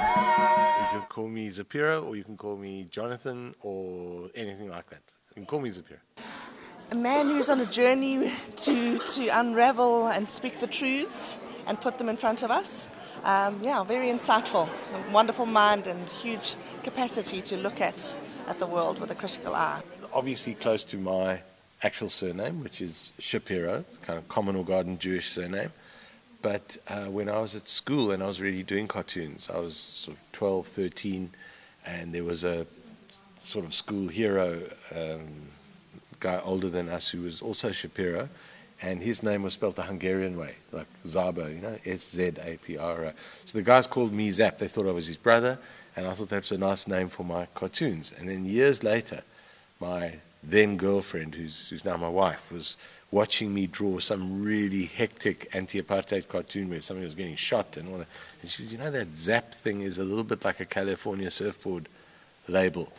You can call me Zapiro, or you can call me Jonathan, or anything like that. You can call me Zapiro. A man who's on a journey to unravel and speak the truths and put them in front of us. Very insightful, a wonderful mind and huge capacity to look at the world with a critical eye. Obviously close to my actual surname, which is Shapiro, kind of common or garden Jewish surname. But when I was at school and I was really doing cartoons, I was sort of 12, 13, and there was a sort of school hero, guy older than us who was also Shapiro, and his name was spelled the Hungarian way, like Zabo, S-Z-A-P-R-O. So the guys called me Zap. They thought I was his brother, and I thought that's a nice name for my cartoons. And then years later, my then girlfriend, who's now my wife, was watching me draw some really hectic anti-apartheid cartoon where somebody was getting shot and all that. And she says, that Zap thing is a little bit like a California surfboard label.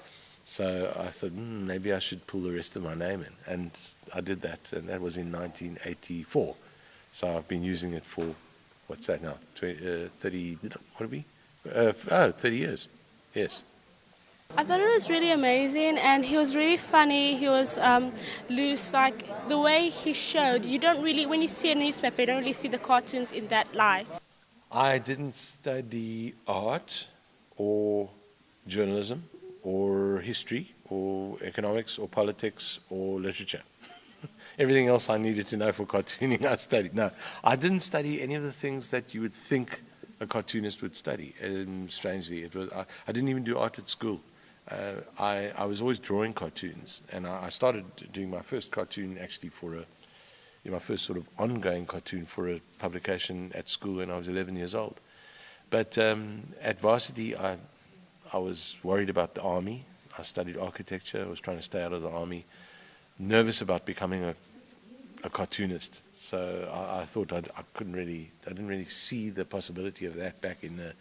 So I thought, maybe I should pull the rest of my name in. And I did that, and that was in 1984. So I've been using it for, what's that now, 30, what are we? 30 years, yes. I thought it was really amazing, and he was really funny. He was loose, like the way he showed. You don't really, when you see a newspaper, you don't really see the cartoons in that light. I didn't study art or journalism or history or economics or politics or literature. Everything else I needed to know for cartooning I studied. No, I didn't study any of the things that you would think a cartoonist would study. Strangely, I didn't even do art at school. I was always drawing cartoons, and I started doing my first cartoon actually for my first sort of ongoing cartoon for a publication at school when I was 11 years old. But at varsity, I was worried about the army. I studied architecture. I was trying to stay out of the army. Nervous about becoming a cartoonist. So I thought I didn't really see the possibility of that back in the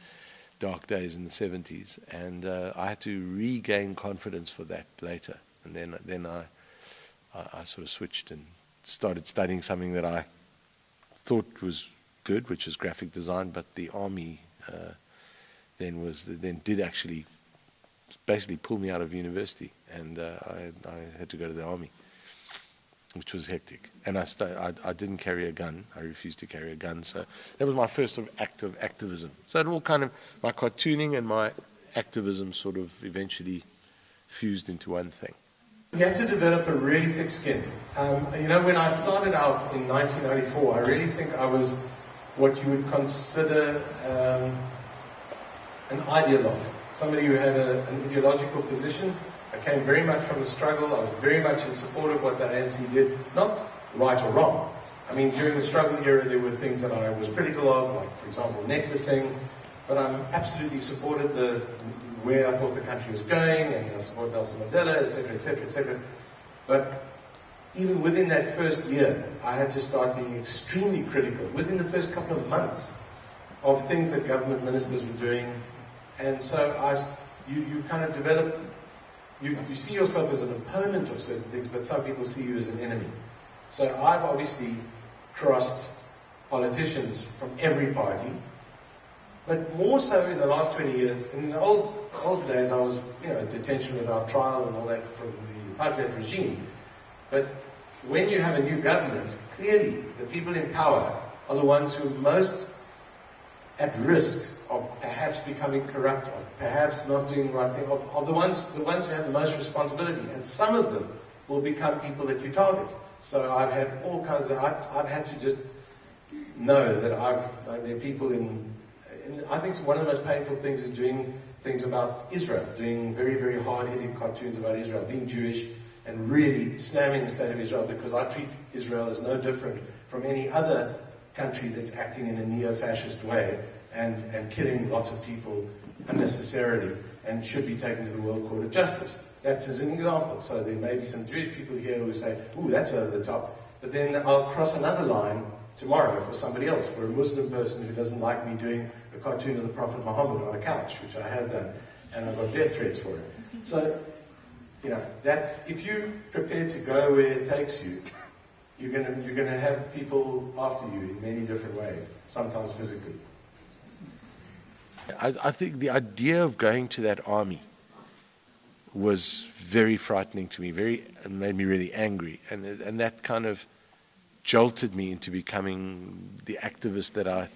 dark days in the 70s. And I had to regain confidence for that later. And then I sort of switched and started studying something that I thought was good, which was graphic design, but the army then did actually basically pull me out of university, and I had to go to the army, which was hectic. And I didn't carry a gun. I refused to carry a gun. So that was my first sort of act of activism. So it all kind of, my cartooning and my activism sort of eventually fused into one thing. You have to develop a really thick skin. When I started out in 1994, I really think I was what you would consider an ideologue, somebody who had an ideological position. I came very much from the struggle. I was very much in support of what the ANC did, not right or wrong. I mean, during the struggle era, there were things that I was critical of, like, for example, necklacing, but I absolutely supported where I thought the country was going, and I supported Nelson Mandela, etc., etc., etc. But even within that first year, I had to start being extremely critical, within the first couple of months, of things that government ministers were doing. And so you kind of develop, you see yourself as an opponent of certain things, but some people see you as an enemy. So I've obviously crossed politicians from every party, but more so in the last 20 years. In the old days, I was, detention without trial and all that from the apartheid regime. But when you have a new government, clearly the people in power are the ones who are most at risk of perhaps becoming corrupt, of perhaps not doing the right thing, of the ones who have the most responsibility. And some of them will become people that you target. So I've had all kinds of, I've had to just know that there are people I think one of the most painful things is doing things about Israel, doing very, very hard-hitting cartoons about Israel, being Jewish, and really slamming the state of Israel, because I treat Israel as no different from any other country that's acting in a neo-fascist way and killing lots of people unnecessarily and should be taken to the World Court of Justice. That's as an example. So there may be some Jewish people here who say, ooh, that's over the top. But then I'll cross another line tomorrow for somebody else, for a Muslim person who doesn't like me doing a cartoon of the Prophet Muhammad on a couch, which I have done, and I've got death threats for it. So, that's, if you're prepared to go where it takes you, you're going to have people after you in many different ways, sometimes physically. I think the idea of going to that army was very frightening to me, and made me really angry, and that kind of jolted me into becoming the activist that I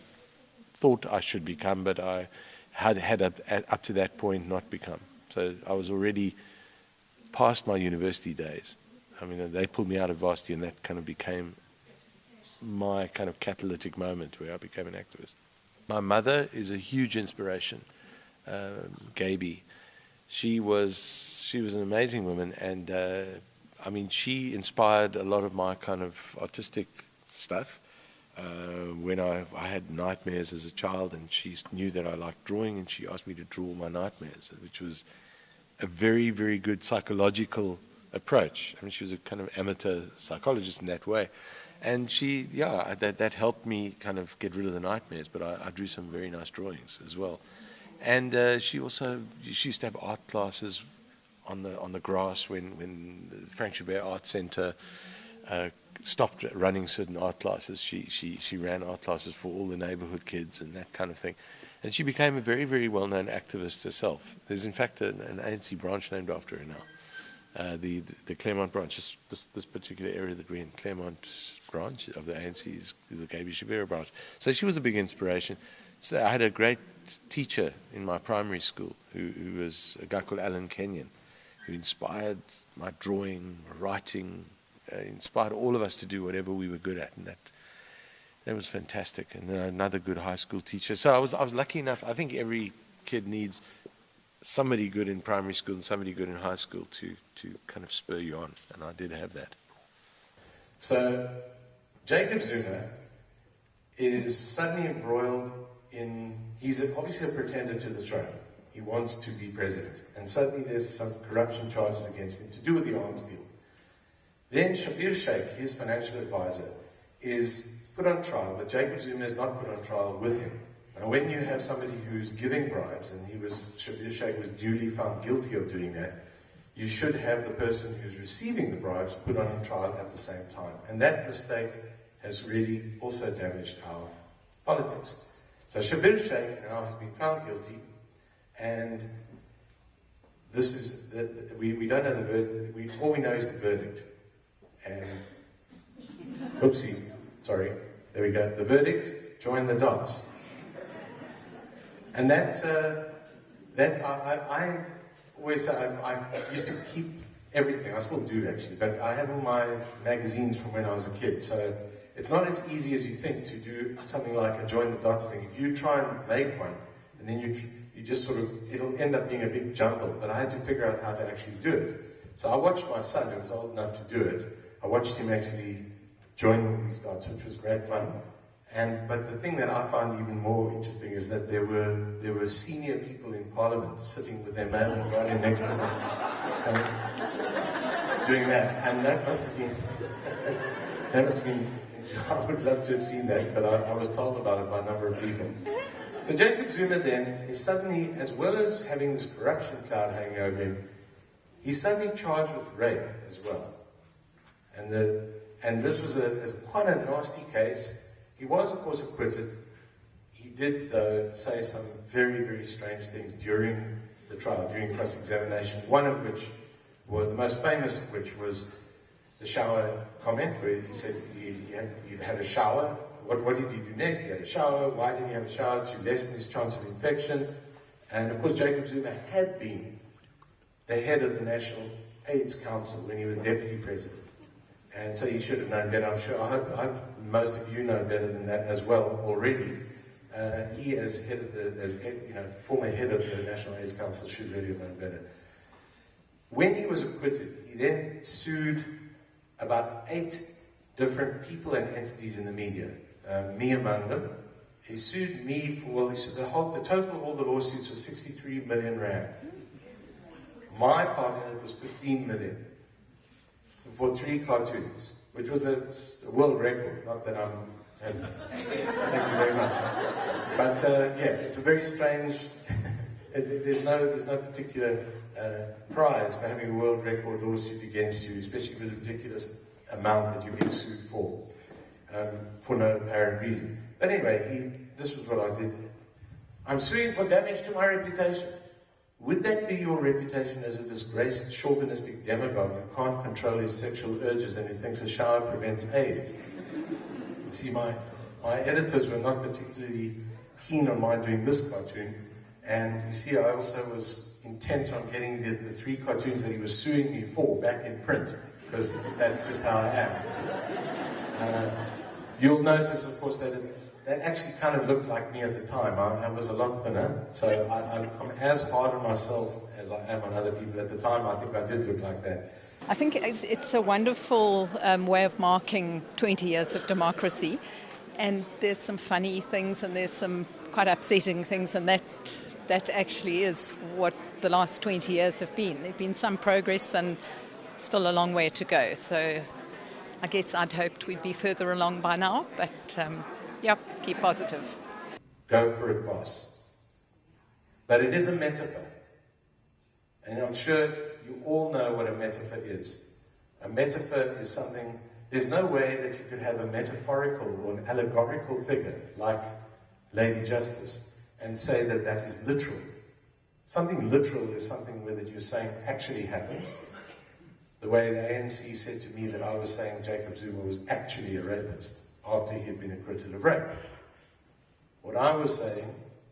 thought I should become, but I had up to that point not become. So I was already past my university days. I mean, they pulled me out of varsity, and that kind of became my kind of catalytic moment where I became an activist. My mother is a huge inspiration, Gaby. She was an amazing woman, and I mean, she inspired a lot of my kind of artistic stuff. When I had nightmares as a child, and she knew that I liked drawing, and she asked me to draw my nightmares, which was a very, very good psychological approach. I mean, she was a kind of amateur psychologist in that way. And that helped me kind of get rid of the nightmares, but I drew some very nice drawings as well. And she used to have art classes on the grass when the Frank Joubert Art Center stopped running certain art classes. She ran art classes for all the neighborhood kids and that kind of thing. And she became a very, very well-known activist herself. There's in fact an ANC branch named after her now. The Claremont branch, this particular area that we're in, Claremont branch of the ANC is the Gaby Shapiro branch. So she was a big inspiration. So I had a great teacher in my primary school who was a guy called Alan Kenyon, who inspired my drawing, writing, inspired all of us to do whatever we were good at, and that was fantastic. And another good high school teacher. So I was lucky enough. I think every kid needs somebody good in primary school and somebody good in high school to kind of spur you on, and I did have that. So Jacob Zuma is suddenly embroiled in, he's obviously a pretender to the throne. He wants to be president, and suddenly there's some corruption charges against him to do with the arms deal. Then Shabir Sheikh, his financial advisor, is put on trial, but Jacob Zuma is not put on trial with him. Now, when you have somebody who's giving bribes, and Shabir Sheikh was duly found guilty of doing that, you should have the person who's receiving the bribes put on trial at the same time. And that mistake has really also damaged our politics. So Shabir Sheikh now has been found guilty, and this is, we don't know the verdict, all we know is the verdict. And, oopsie, sorry, there we go. The verdict, join the dots. And I always say, I used to keep everything, I still do actually, but I have all my magazines from when I was a kid, so it's not as easy as you think to do something like a join the dots thing. If you try and make one, and then you just sort of, it'll end up being a big jumble, but I had to figure out how to actually do it. So I watched my son, who was old enough to do it, I watched him actually joining these dots, which was great fun. But the thing that I found even more interesting is that there were senior people in Parliament sitting with their mailing guardian next to them, doing that. And that must have been, I would love to have seen that, but I was told about it by a number of people. So Jacob Zuma then is suddenly, as well as having this corruption cloud hanging over him, he's suddenly charged with rape as well. And this was quite a nasty case. He was, of course, acquitted. He did, though, say some very, very strange things during the trial, during cross-examination, one of which was, the most famous of which was the shower comment, where he said he'd had a shower. What did he do next? He had a shower. Why did he have a shower? To lessen his chance of infection. And, of course, Jacob Zuma had been the head of the National AIDS Council when he was deputy president. And so he should have known better, I'm sure. I hope most of you know better than that as well already. He, as head of former head of the National AIDS Council, should really have known better. When he was acquitted, he then sued about 8 different people and entities in the media, me among them. He sued me for, he said the total of all the lawsuits was 63 million rand. My part in it was 15 million. For 3 cartoons, which was a world record. Not that thank you very much. But yeah, it's a very strange. There's no particular prize for having a world record lawsuit against you, especially with a ridiculous amount that you're being sued for no apparent reason. But anyway, this was what I did. I'm suing for damage to my reputation. Would that be your reputation as a disgraced, chauvinistic demagogue who can't control his sexual urges and who thinks a shower prevents AIDS? You see, my editors were not particularly keen on my doing this cartoon, and you see, I also was intent on getting the 3 cartoons that he was suing me for back in print, because that's just how I am. So, you'll notice, of course, that that actually kind of looked like me at the time. I was a lot thinner, so I'm as hard on myself as I am on other people. At the time, I think I did look like that. I think it's a wonderful way of marking 20 years of democracy, and there's some funny things and there's some quite upsetting things, and that actually is what the last 20 years have been. There's been some progress and still a long way to go, so I guess I'd hoped we'd be further along by now, but yep, keep positive. Go for it, boss. But it is a metaphor. And I'm sure you all know what a metaphor is. A metaphor is something, there's no way that you could have a metaphorical or an allegorical figure like Lady Justice and say that that is literal. Something literal is something where that you're saying actually happens. The way the ANC said to me that I was saying Jacob Zuma was actually a rapist after he had been acquitted of rape. What I was saying,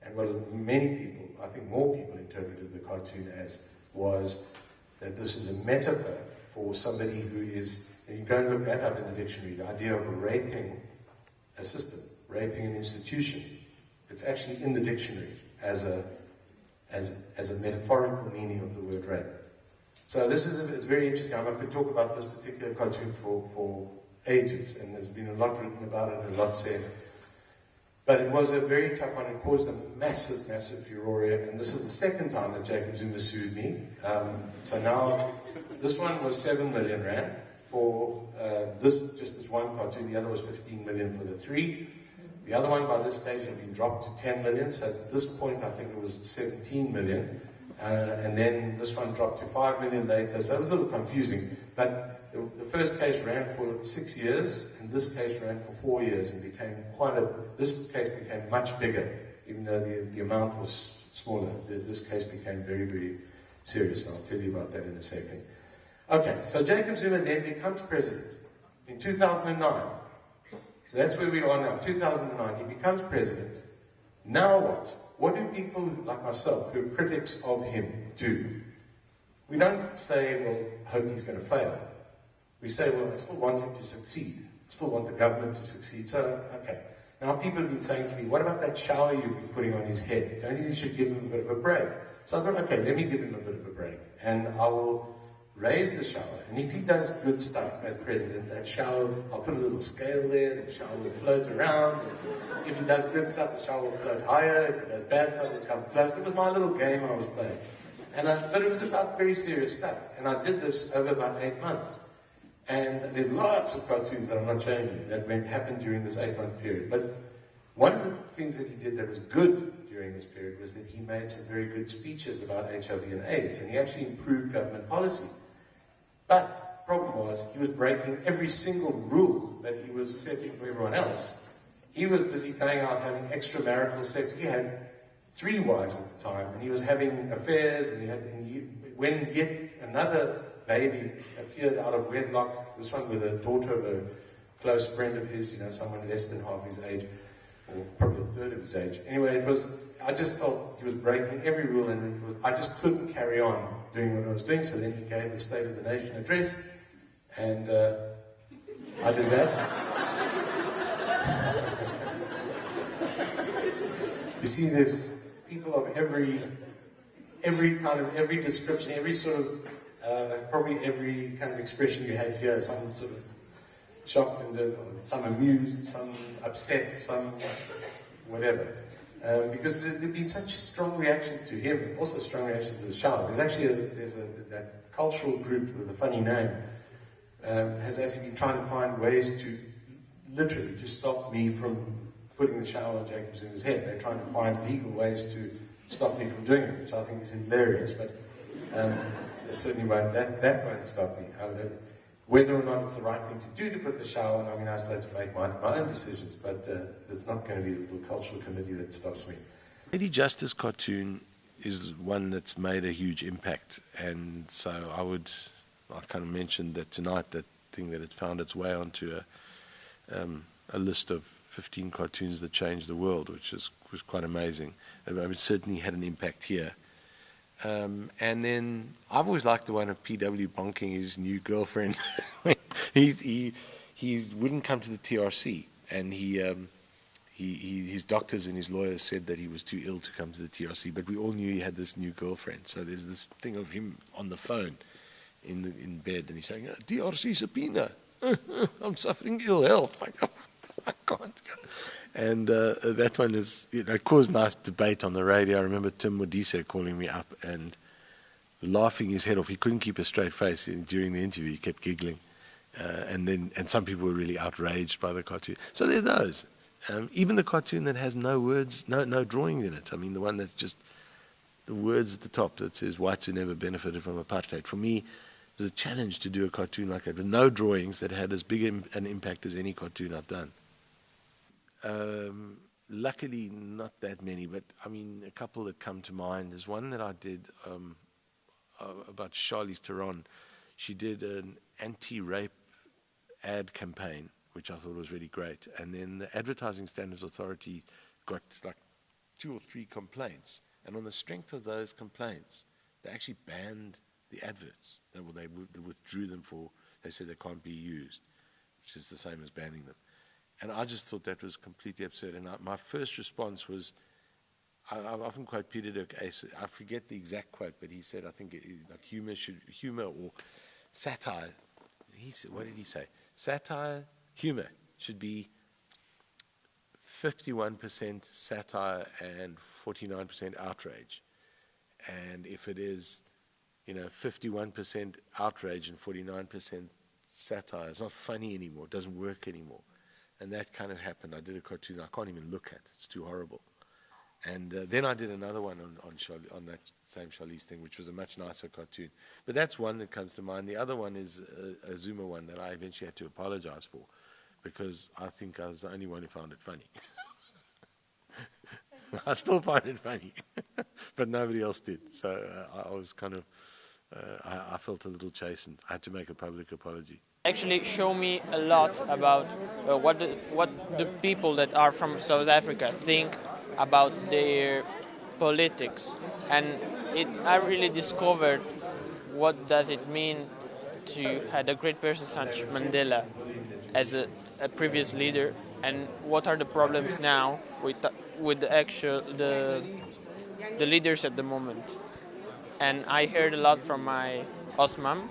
and what many people, I think more people interpreted the cartoon as, was that this is a metaphor for somebody who is, and you go and look that up in the dictionary, the idea of raping a system, raping an institution. It's actually in the dictionary as a metaphorical meaning of the word rape. So this is, it's very interesting. I could talk about this particular cartoon for ages, and there's been a lot written about it and a lot said. But it was a very tough one. It caused a massive, massive furore, and this is the second time that Jacob Zuma sued me. So now, this one was 7 million rand for just this one cartoon. The other was 15 million for the 3. The other one, by this stage, had been dropped to 10 million. So at this point, I think it was 17 million. And then this one dropped to 5 million later. So it was a little confusing. But the first case ran for 6 years, and this case ran for 4 years, and became this case became much bigger, even though the amount was smaller. This case became very, very serious, and I'll tell you about that in a second. Okay, so Jacob Zuma then becomes president in 2009. So that's where we are now, 2009. He becomes president. Now what? What do people like myself, who are critics of him, do? We don't say, well, hope he's going to fail. We say, well, I still want him to succeed. I still want the government to succeed. So, okay. Now people have been saying to me, what about that shower you've been putting on his head? Don't you think you should give him a bit of a break? So I thought, okay, let me give him a bit of a break. And I will raise the shower. And if he does good stuff as president, that shower, I'll put a little scale there, the shower will float around. If he does good stuff, the shower will float higher. If he does bad stuff, it'll come close. It was my little game I was playing. But it was about very serious stuff. And I did this over about 8 months. And there's lots of cartoons that I'm not showing you that happened during this 8-month period. But one of the things that he did that was good during this period was that he made some very good speeches about HIV and AIDS, and he actually improved government policy. But the problem was he was breaking every single rule that he was setting for everyone else. He was busy going out having extramarital sex. He had 3 wives at the time, and he was having affairs, and when yet another baby appeared out of wedlock, this one with a daughter of a close friend of his, someone less than half his age, or probably a third of his age. Anyway, I just felt he was breaking every rule, and I just Couldn't carry on doing what I was doing. So then he gave the State of the Nation address, and I did that. You see, there's people of every description, every sort of probably every kind of expression you had here, some sort of shocked, and some amused, some upset, some whatever. Because there've been such strong reactions to him, and also strong reactions to the shower. There's actually that cultural group with a funny name has actually been trying to find ways to literally to stop me from putting the shower on Jacob Zuma's head. They're trying to find legal ways to stop me from doing it, which I think is hilarious. But it certainly won't. That won't stop me. Whether or not it's the right thing to do to put the shower on, I still have to make my own decisions, but it's not going to be the little cultural committee that stops me. Lady Justice cartoon is one that's made a huge impact, and so I kind of mentioned that tonight, that thing that it found its way onto a list of 15 cartoons that changed the world, which was quite amazing. It certainly had an impact here. And then I've always liked the one of P.W. bonking his new girlfriend. he wouldn't come to the TRC, and his doctors and his lawyers said that he was too ill to come to the TRC, but we all knew he had this new girlfriend. So there's this thing of him on the phone in bed, and he's saying, TRC subpoena, I'm suffering ill health, I can't go. And that one is, it caused nice debate on the radio. I remember Tim Modise calling me up and laughing his head off. He couldn't keep a straight face during the interview. He kept giggling. And some people were really outraged by the cartoon. So there are those. Even the cartoon that has no words, no drawings in it. I mean, the one that's just the words at the top that says whites who never benefited from apartheid. For me, it was a challenge to do a cartoon like that with no drawings that had as big an impact as any cartoon I've done. Luckily, not that many, but I mean, a couple that come to mind. There's one that I did about Charlize Theron. She did an anti-rape ad campaign, which I thought was really great. And then the Advertising Standards Authority got like 2 or 3 complaints. And on the strength of those complaints, they actually banned the adverts. They withdrew them they said they can't be used, which is the same as banning them. And I just thought that was completely absurd. And my first response was, I often quote Peter Dirk Ace. I forget the exact quote, but he said, I think like humor or satire. He said, what did he say? Satire, humor should be 51% satire and 49% outrage. And if it is, 51% outrage and 49% satire, it's not funny anymore. It doesn't work anymore. And that kind of happened. I did a cartoon I can't even look at. It's too horrible. And then I did another one on that same Charlize thing, which was a much nicer cartoon. But that's one that comes to mind. The other one is a Zuma one that I eventually had to apologize for, because I think I was the only one who found it funny. I still find it funny, but nobody else did. So I was kind of, I felt a little chastened. I had to make a public apology. Actually show me a lot about what the people that are from South Africa think about their politics, and I really discovered what does it mean to have a great person such Mandela as a previous leader, and what are the problems now with the leaders at the moment. And I heard a lot from my Osmam,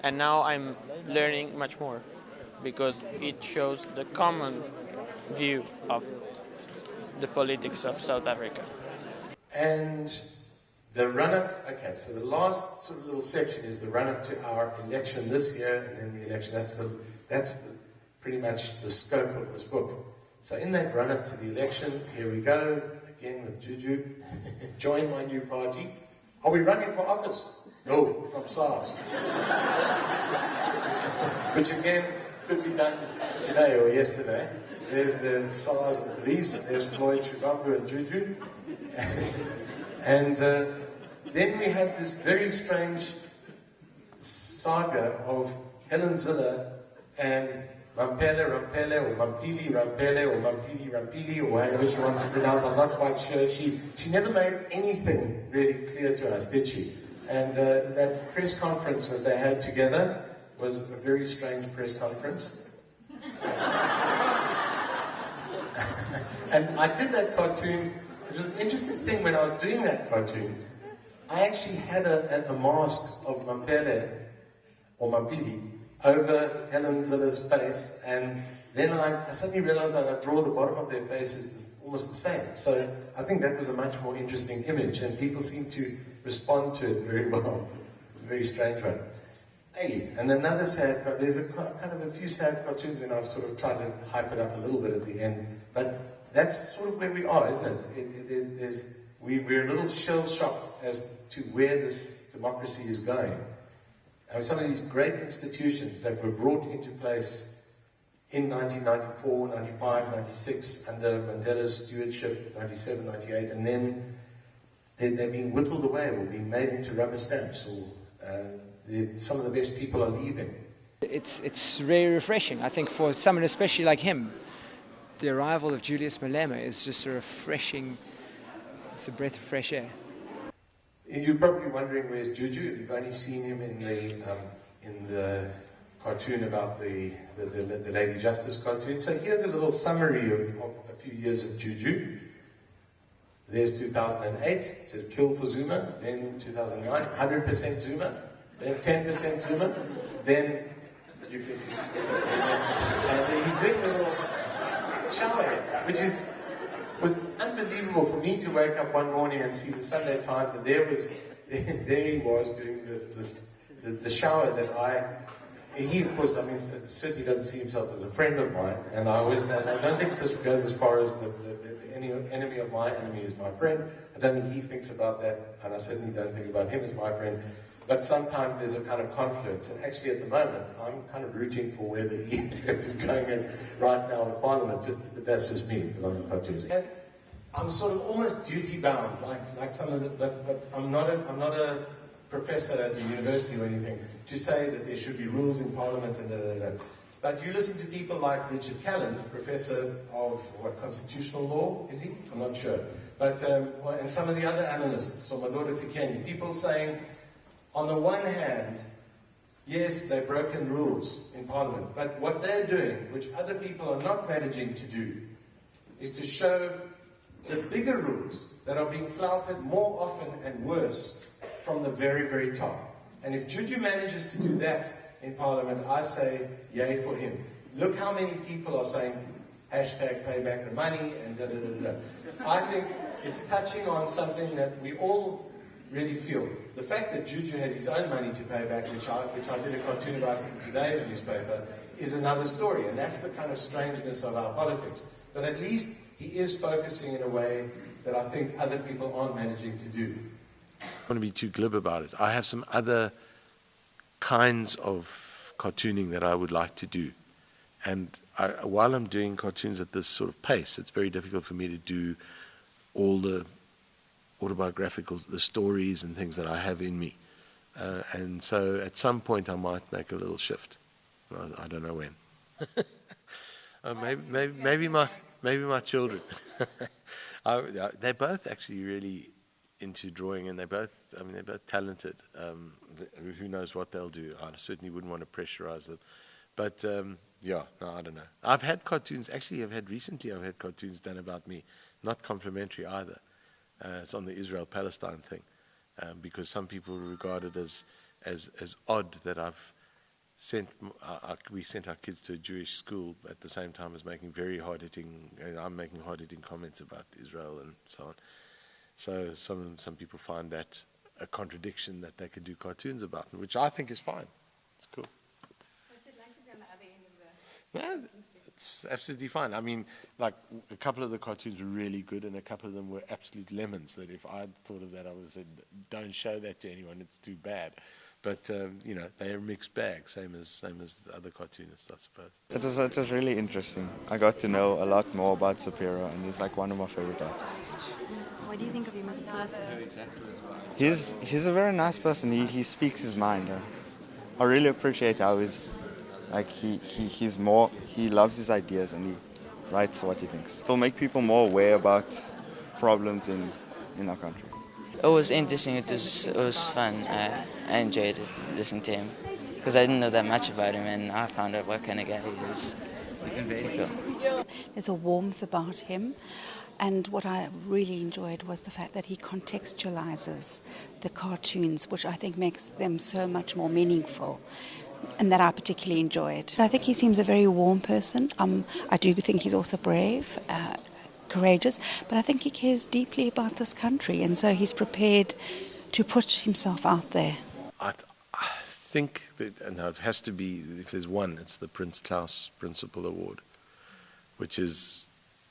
and now I'm learning much more, because it shows the common view of the politics of South Africa. And the run-up, okay, so the last sort of little section is the run-up to our election this year, and then the election. That's pretty much the scope of this book. So in that run-up to the election, here we go, again with Juju, join my new party. Are we running for office? No, from SARS. Which again, could be done today or yesterday. There's the SARS and the police, and there's Floyd, Shivambu, and Juju. And then we had this very strange saga of Helen Ziller and Mampele Rampele, or Mampili Rampele, or Mampili Rampili, or however she wants to pronounce. I'm not quite sure. She never made anything really clear to us, did she? And that press conference that they had together was a very strange press conference. And I did that cartoon. It was an interesting thing when I was doing that cartoon. I actually had a mask of Mampele, or Mampili, over Helen Ziller's face, and then I suddenly realized that I draw the bottom of their faces almost the same. So I think that was a much more interesting image, and people seem to respond to it very well. It was a very strange one. Hey, and another sad, there's kind of a few sad cartoons, and I've sort of tried to hype it up a little bit at the end, but that's sort of where we are, isn't it? We're a little shell-shocked as to where this democracy is going. And some of these great institutions that were brought into place in 1994, 95, 96, under Mandela's stewardship, 97, 98, and then they're being whittled away or being made into rubber stamps, or some of the best people are leaving. It's very refreshing. I think for someone especially like him, the arrival of Julius Malema is just a refreshing, it's a breath of fresh air. You're probably wondering where's Juju. You've only seen him in the cartoon about the Lady Justice cartoon. So here's a little summary of a few years of Juju. There's 2008, it says kill for Zuma. Then 2009, 100% Zuma. Then 10% Zuma. Then you can Zuma. And he's doing a little shower, which was unbelievable for me to wake up one morning and see the Sunday Times, and there he was doing the shower that he, of course, I mean, certainly doesn't see himself as a friend of mine, and I don't think it goes as far as the enemy of my enemy is my friend. I don't think he thinks about that, and I certainly don't think about him as my friend. But sometimes there's a kind of confluence, and actually at the moment, I'm kind of rooting for where the EFF is going in right now, the Parliament. That's just me, because I'm in cartoons. I'm sort of almost duty-bound, like some of the, but I'm not a professor at a university or anything, to say that there should be rules in Parliament and da. But you listen to people like Richard Calland, professor of constitutional law, is he? I'm not sure. But and some of the other analysts, so Madore Fikeni, people saying, on the one hand, yes, they've broken rules in Parliament, but what they're doing, which other people are not managing to do, is to show the bigger rules that are being flouted more often and worse from the very, very top. And if Juju manages to do that in Parliament, I say, yay for him. Look how many people are saying, hashtag pay back the money, and da. I think it's touching on something that we all really feel. The fact that Juju has his own money to pay back, which I did a cartoon about in today's newspaper, is another story. And that's the kind of strangeness of our politics. But at least he is focusing in a way that I think other people aren't managing to do. I don't want to be too glib about it. I have some other kinds of cartooning that I would like to do. And while I'm doing cartoons at this sort of pace, it's very difficult for me to do all the autobiographical, the stories and things that I have in me. And so at some point I might make a little shift. I don't know when. Maybe my children. They're both actually really into drawing, and they're both talented. Who knows what they'll do? I certainly wouldn't want to pressurize them. But I don't know. I've had cartoons done about me, not complimentary either. It's on the Israel-Palestine thing, because some people regard it as odd that we sent our kids to a Jewish school at the same time as making very hard-hitting, I'm making hard-hitting comments about Israel and so on. So some people find that a contradiction that they could do cartoons about, which I think is fine. It's cool. What's it like to be on the other end of the... It's absolutely fine. I mean, like, a couple of the cartoons were really good, and a couple of them were absolute lemons, that if I'd thought of that, I would have said, don't show that to anyone, it's too bad. But, they're a mixed bag, same as other cartoonists, I suppose. It was really interesting. I got to know a lot more about Zapiro, and he's like one of my favorite artists. What do you think of him as a person? He's a very nice person. He speaks his mind. I really appreciate how he loves his ideas, and he writes what he thinks. It'll make people more aware about problems in our country. It was interesting. It was fun. I enjoyed it, listening to him, because I didn't know that much about him, and I found out what kind of guy he is. He's very cool. There's a warmth about him, and what I really enjoyed was the fact that he contextualizes the cartoons, which I think makes them so much more meaningful, and that I particularly enjoyed. I think he seems a very warm person. I do think he's also brave, courageous, but I think he cares deeply about this country, and so he's prepared to put himself out there. I think that, and it has to be, if there's one, it's the Prince Claus Principal Award, which it's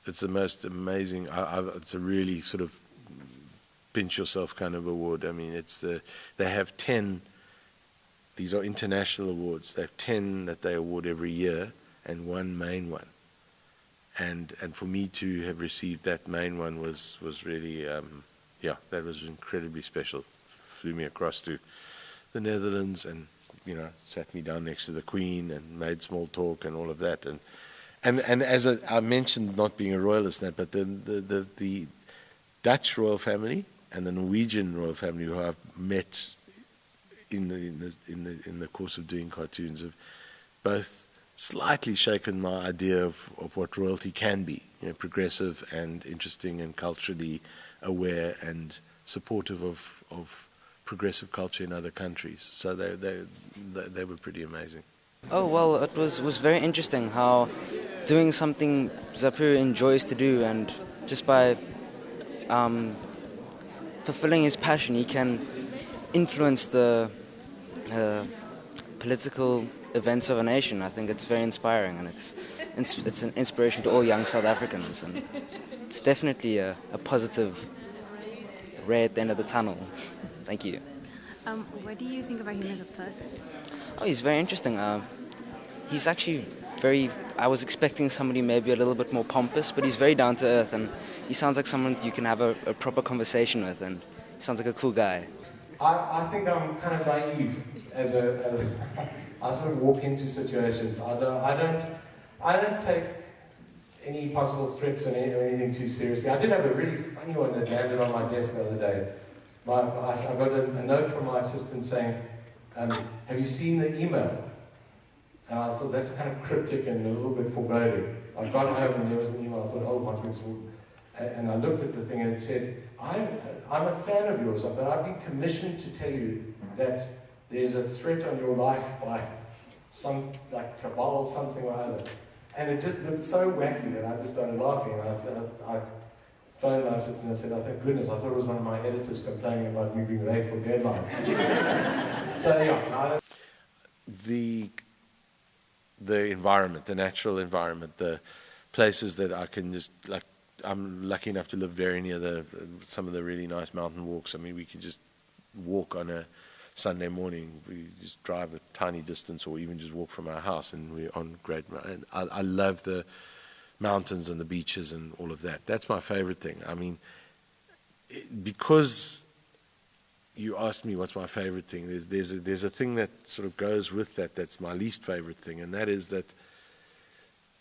the most amazing, it's a really sort of pinch yourself kind of award. I mean, they have 10, these are international awards, they have 10 that they award every year, and one main one. And for me to have received that main one was really, yeah, that was incredibly special. Flew me across to the Netherlands and, you know, sat me down next to the Queen and made small talk and all of that. And as I mentioned, not being a royalist, but the Dutch royal family and the Norwegian royal family, who I've met in the course of doing cartoons, have both slightly shaken my idea of what royalty can be, you know, progressive and interesting and culturally aware and supportive of progressive culture in other countries. So they were pretty amazing. Oh, well, it was very interesting how doing something Zapiro enjoys to do, and just by fulfilling his passion, he can influence the political events of a nation. I think it's very inspiring, and it's an inspiration to all young South Africans, and it's definitely a positive ray at the end of the tunnel. Thank you. What do you think about him as a person? Oh, he's very interesting. He's actually very, I was expecting somebody maybe a little bit more pompous, but he's very down to earth, and he sounds like someone you can have a proper conversation with, and he sounds like a cool guy. I think I'm kind of naive as I sort of walk into situations. I don't take any possible threats or anything too seriously. I did have a really funny one that landed on my desk the other day. I got a note from my assistant saying, have you seen the email? And I thought, that's kind of cryptic and a little bit foreboding. I got home and there was an email. I thought, oh my goodness. And I looked at the thing and it said, I'm a fan of yours, but I've been commissioned to tell you that there's a threat on your life by some, like, cabal, something or other. And it just looked so wacky that I just started laughing. And I phoned my assistant and I said, oh, thank goodness, I thought it was one of my editors complaining about me being late for deadlines. So, yeah. The environment, the natural environment, the places that I can just, like, I'm lucky enough to live very near some of the really nice mountain walks. I mean, we can just walk on a Sunday morning. We just drive a tiny distance, or even just walk from our house, and we're on great. And I love the mountains and the beaches and all of that. That's my favorite thing. I mean, because you asked me what's my favorite thing, there's a thing that sort of goes with that. That's my least favorite thing, and that is that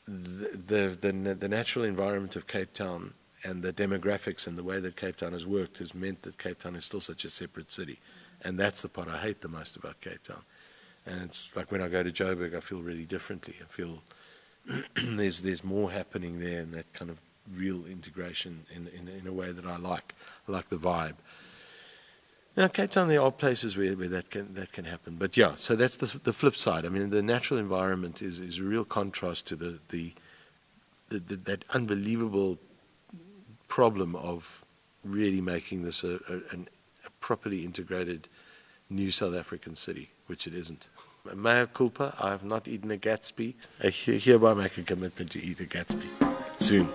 the natural environment of Cape Town and the demographics and the way that Cape Town has worked has meant that Cape Town is still such a separate city. And that's the part I hate the most about Cape Town. And it's like when I go to Joburg, I feel really differently. I feel there's more happening there, and that kind of real integration in a way that I like. I like the vibe. Now, Cape Town, there are places where that can happen. But yeah, so that's the flip side. I mean, the natural environment is a real contrast to that unbelievable problem of really making this a properly integrated new South African city, which it isn't. Mea culpa, I have not eaten a Gatsby. I hereby make a commitment to eat a Gatsby soon.